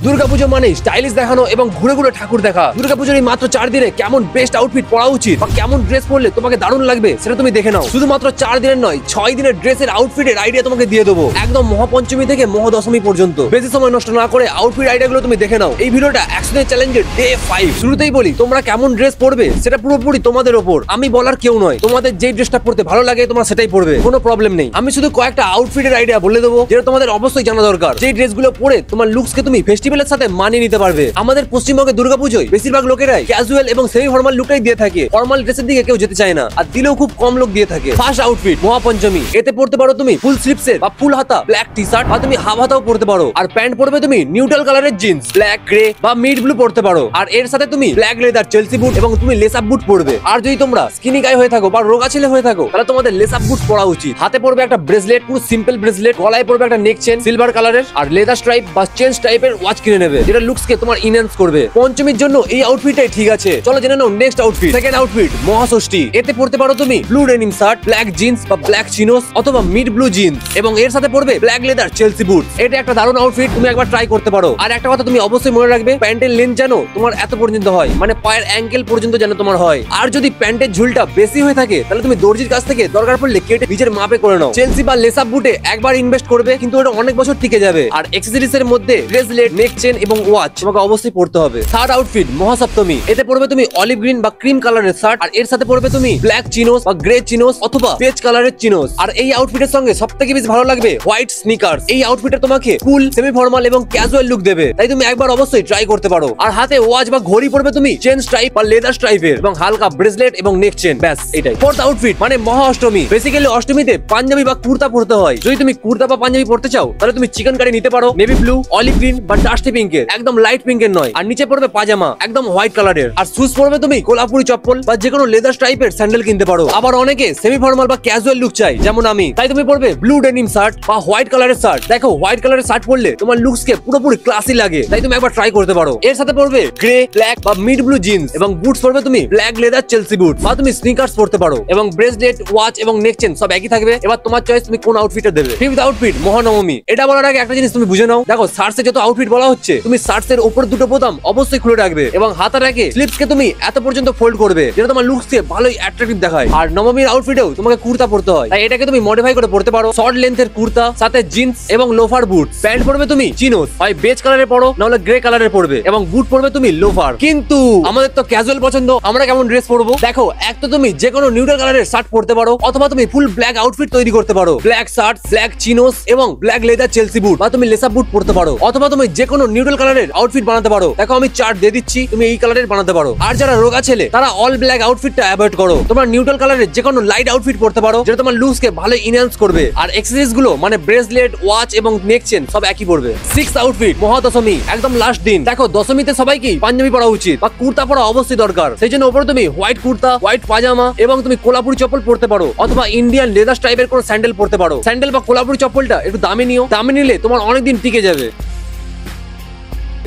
দুর্গাপুজো মানে স্টাইলিশ দেখানো এবং ঘুরে ঘুরে ঠাকুর দেখা। দুর্গাপুজোর এই মাত্র 4 দিনে কেমন বেস্ট আউটফিট পরা উচিত বা কেমন ড্রেস পরলে তোমাকে দারুণ লাগবে সেটা তুমি দেখে নাও। শুধুমাত্র 4 দিনের নয়, 6 দিনের ড্রেসের আউটফিটের আইডিয়া তোমাকে দিয়ে দেবো, একদম মহাপঞ্চমী থেকে মহাদশমী পর্যন্ত। বেশি সময় নষ্ট না করে আউটফিট আইডিয়াগুলো তুমি দেখে নাও। এই ভিডিওটা 100 দিনের চ্যালেঞ্জের ডে 5। শুরুতেই বলি, তোমরা কেমন ড্রেস পরবে সেটা পুরোপুরি তোমাদের ওপর, আমি বলার কেউ নয়। তোমাদের যেই ড্রেসটা পরতে ভালো লাগে তোমরা সেটাই পরবে, কোনো প্রবলেম নেই। আমি শুধু কয়েকটা আউটফিটের আইডিয়া বলে দেবো যেটা তোমাদের অবশ্যই জানা দরকার। যেই ড্রেসগুলো পরে তোমার লুকসকে তুমি ফেস্টিভ্যালের সাথে মানিয়ে নিতে পারবে। আমাদের পশ্চিমবঙ্গে দুর্গাপুজোয় বেশিরভাগ লোকেরাই ক্যাজুয়াল এবং সেমি ফর্মাল লুকটাই দিয়ে থাকে, ফর্মাল ড্রেসের দিকে কেউ যেতে চায় না, আর দিলেও খুব কম লোক দিয়ে থাকে। ফার্স্ট আউটফিট মহাপঞ্চমী, এতে পড়তে পারো তুমি ফুল স্লিভসের বা ফুল হাতা ব্ল্যাক টি শার্ট, বা তুমি হাফ হাতাও পড়তে পারো। আর প্যান্ট পরবে তুমি নিউট্রাল কালারের জিন্স, ব্ল্যাক, গ্রে বা মিড ব্লু পড়তে পারো। আর এর সাথে তুমি ব্ল্যাক লেদার চেলসি বুট এবং তুমি লেস আপ বুট পরবে। আর যদি তোমরা স্কিনি গাই হয়ে থাকো বা রোগা ছেলে হয়ে থাকো তাহলে তোমাদের লেস আপ বুট পরা উচিত। হাতে পড়বে একটা ব্রেসলেট, পুরো সিম্পল ব্রেসলেট, গলায় পড়বে একটা নেক চেন সিলভার কালারের, আর লেদার স্ট্রাইপ বা চেন টাইপের ওয়াচ কিনে নেবে যেটা লুকসকে তোমার ইনহ্যান্স করবে। পঞ্চমীর জন্য এই আউটফিটটাই ঠিক আছে। চলো জেনে নাও নেক্সট আউটফিট। সেকেন্ড আউটফিট মহাষষ্ঠী, এতে পড়তে পারো তুমি blue denim shirt, black jeans বা ব্ল্যাক চিনোস অথবা মিড ব্লু জিন্স, এবং এর সাথে পড়বে ব্ল্যাক লেদার চেলসি বুট। এটা একটা দারুণ আউটফিট, তুমি একবার ট্রাই করতে পারো। আর একটা কথা তুমি অবশ্যই মনে রাখবে, প্যান্টের লেন্থ যেন তোমার এত পর্যন্ত হয়, মানে পায়ের অ্যাঙ্কেল পর্যন্ত যেন তোমার হয়। আর যদি প্যান্টের ঝুলটা বেশি হয়ে থাকে তাহলে তুমি দর্জির কাছ থেকে দরকার পড়লে কেটে নিজের মাপে করে নাও। চেলসি বা লেস আপ বুটে একবার ইনভেস্ট করবে কিন্তু ওটা অনেক বছর টিকে যাবে। আর অ্যাকসেসরিজ এর মধ্যে ব্রেসলেট, নেক চেন এবং ওয়াচ তোমাকে অবশ্যই পড়তে হবে। থার্ড আউটফিট মহাসপ্তমী, এতে পড়বে তুমি অলিভ গ্রিন বা ক্রিম কালারের শার্ট, আর এর সাথে পড়বে তুমি ব্ল্যাক চিনোস বা গ্রে চিনোস অথবা পেজ কালারের চিনোস। আর এই আউটফিটের সঙ্গে সবথেকে বেশি ভালো লাগবে হোয়াইট স্নিকার্স। এই আউটফিটটা তোমাকে কুল, সেমি ফর্মাল এবং ক্যাজুয়াল লুক দেবে, তাই তুমি একবার অবশ্যই ট্রাই করতে পারো। আর হাতে ওয়াচ বা ঘড়ি পড়বে তুমি চেন স্ট্রাইপ বা লেদার স্ট্রাইপের এবং হালকা ব্রেসলেট এবং নেক চেন, ব্যাস এটাই। ফোর্থ আউটফিট মানে মহা অষ্টমী, বেসিক্যালি অষ্টমীতে পাঞ্জাবি বা কুর্তা পরতে হয়। যদি তুমি কুর্তা বা পাঞ্জাবি পরতে চাও তাহলে তুমি চিকেন কারি নিতে পারো, নেভি ব্লু, অলিভ গ্রিন বা ডাস্টি পিঙ্কের, একদম লাইট পিঙ্কের নয়। আর নিচে পড়বে পাজামা একদম হোয়াইট কালারের। আর শুজ পরবে তুমি কোলাপুরি চপ্পল বা যে কোনো লেদার স্ট্রাইপের স্যান্ডেল কিনতে পারো। আবার অনেকে সেমি ফর্মাল বা ক্যাজুয়াল লুক চাই যেমন আমি, তাই তুমি পরবে ব্লু ডেনিম শার্ট বা হোয়াইট কালারের শার্ট। দেখো হোয়াইট কালারের শার্ট পরলে তোমার লুকসকে পুরোপুরি ক্লাসি লাগে, তাই তুমি একবার ট্রাই করতে পারো। এর সাথে পরবে গ্রে, ব্ল্যাক বা মিড ব্লু জিন্স, এবং বুটস পরবে তুমি ব্ল্যাক লেদার চেলসি বুট, বা তুমি স্নিকার্স পরতে পারো। এবং ব্রেসলেট, ওয়াচ এবং নেক চেন সব একই থাকবে। এবার তোমার চয়েস, তুমি কোন আউটফিটটা দেবে। ফিফথ আউটফিট মহানবমী, এটা বলার আগে একটা জিনিস তুমি বুঝে নাও। দেখো শার্টসে যত আউটফিট বলা হচ্ছে, তুমি শার্টসের উপর দুটো বোতাম অবশ্যই খুলে রাখবে এবং হাতা রেখে স্লিপসকে তুমি এত পর্যন্ত ফোল্ড করবে যেটা তোমার লুকসকে ভালোই অ্যাট্রাকটিভ দেখায়। আর নবমীর আউটফিটেও তোমাকে কুর্তা পরতে হয়, তাই এটাকে তুমি মডিফাই করে পরতে পারো। শর্ট লেন্থের কুর্তা, সাথে জিন্স এবং লোফার বুট। প্যান্ট পরবে তুমি চিনোস, হয় বেজ কালারের পরো নাহলে গ্রে কালারের পরবে, এবং বুট পরবে তুমি লোফার। কিন্তু আমাদের তো ক্যাজুয়াল পছন্দ, আমরা কেমন ড্রেস পরবো? দেখো, এক তো তুমি যে কোনো নিউট্রাল কালারের শার্ট পরতে পারো, অথবা তুমি ফুল ব্ল্যাক আউটফিট তৈরি করতে পারো। ব্ল্যাক শার্ট, ব্ল্যাক চিনোস এবং ব্ল্যাক লেদার চেলসি বুট, বা তুমি লেসা বুট পরতে পারো, অথবা তুমি যে কোনো নিউট্রাল কালারের আউটফিট বানাতে পারো। দেখো আমি চার্ট দিয়ে দিচ্ছি, তুমি এই কালারের বানাতে পারো। আর যারা রোগা ছেলে তারা অল ব্ল্যাক আউটফিটটা অ্যাভয়েড করো, তোমরা নিউট্রাল কালারের যে কোনো লাইট আউটফিট পরতে পারো যেটা তোমার লুকসকে ভালো ইনহ্যান্স করবে। আর অ্যাকসেসরিজ গুলো মানে ব্রেসলেট, ওয়াচ এবং নেক চেন সব একই পড়বে। সিক্সথ আউটফিট মহাদশমী, একদম লাস্ট দিন। দেখো দশমীতে সবাইকে পাঞ্জাবি পরা উচিত বা কুর্তা পরা অবশ্যই দরকার, সেই জন্য উপরে তুমি হোয়াইট কুর্তা, হোয়াইট পাজামা এবং তুমি কোলাপুরি চপ্পল পরতে পারো, অথবা ইন্ডিয়ান লেদার টাইপের কোনো স্যান্ডেল পরতে পারো। স্যান্ডেল বা কোলাপুরি চপ্পলটা একটু দামি নিও, দামি নিলে তোমার অনেকদিন টিকে যাবে।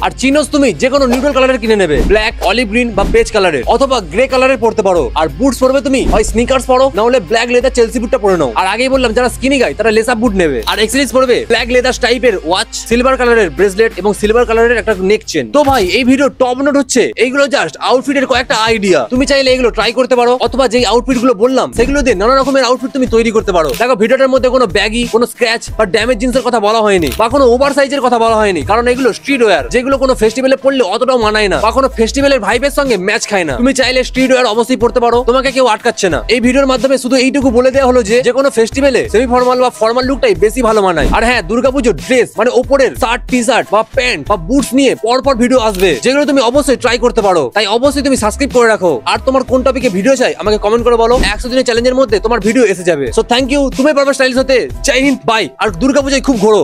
আর চিনোস তুমি যে কোনো নিউট্রাল কালারের কিনে নেবে, ব্ল্যাক, অলিভ গ্রিন বা বেজ কালারের, অথবা গ্রে কালারের পরতে পারো। আর বুটস পরবে তুমি হয় স্নিকার্স পরো না হলে ব্ল্যাক লেদার চেলসি বুটটা পরে নাও। আর আগেই বললাম যারা স্কিনি গাই তারা লেস আপ বুট নেবে। আর অ্যাকসেসরিজ পরবে ব্ল্যাক লেদার টাইপের ওয়াচ, সিলভার কালারের ব্রেসলেট এবং সিলভার কালারের একটা নেক চেন। তো ভাই এই ভিডিও টপ নোট হচ্ছে, এইগুলো জাস্ট আউটফিটের কয়েকটা আইডিয়া, তুমি চাইলে এগুলো ট্রাই করতে পারো, অথবা যেই আউটফিট গুলো বললাম সেগুলো দিয়ে নানা রকমের আউটফিট তুমি তৈরি করতে পারো। দেখো ভিডিওটার মধ্যে কোনো ব্যাগি, কোনো স্ক্র্যাচ বা ড্যামেজ জিন্সের কথা বলা হয়নি, বা কোনো ওভার সাইজের কথা বলা হয়নি, কারণ এগুলো স্ট্রিট ওয়্যার, যেগুলো কোনো ফেস্টিভ্যালে পড়লে অতটাও মানায় না বা কোনো ফেস্টিভ্যালের ভাইবের সঙ্গে ম্যাচ খায় না। তুমি চাইলে স্ট্রিট ওয়্যার অবশ্যই পড়তে পারো, তোমাকে কেউ আটকাচ্ছে না। এই ভিডিওর মাধ্যমে শুধু এইটুকু বলে দেওয়া হলো যে কোনো ফেস্টিভ্যালে সেমি ফর্মাল বা ফর্মাল লুকটাই বেশি ভালো মানায়। আর হ্যাঁ, দুর্গাপুজোর ড্রেস মানে ওপরের শার্ট, টি শার্ট বা প্যান্ট বা বুটস নিয়ে পরপর ভিডিও আসবে, যেগুলো তুমি অবশ্যই ট্রাই করতে পারো। তাই অবশ্যই তুমি সাবস্ক্রাইব করে রাখো। আর তোমার কোন টপিকে ভিডিও চাই আমাকে কমেন্ট করে বলো, 100 দিনের চ্যালেঞ্জের মধ্যে তোমার ভিডিও এসে যাবে। সো থ্যাংক ইউ, তুমি পারবে স্টাইলিশ হতে। জয় হিন্দ, বাই। আর দুর্গাপূজায় খুব ঘোরো।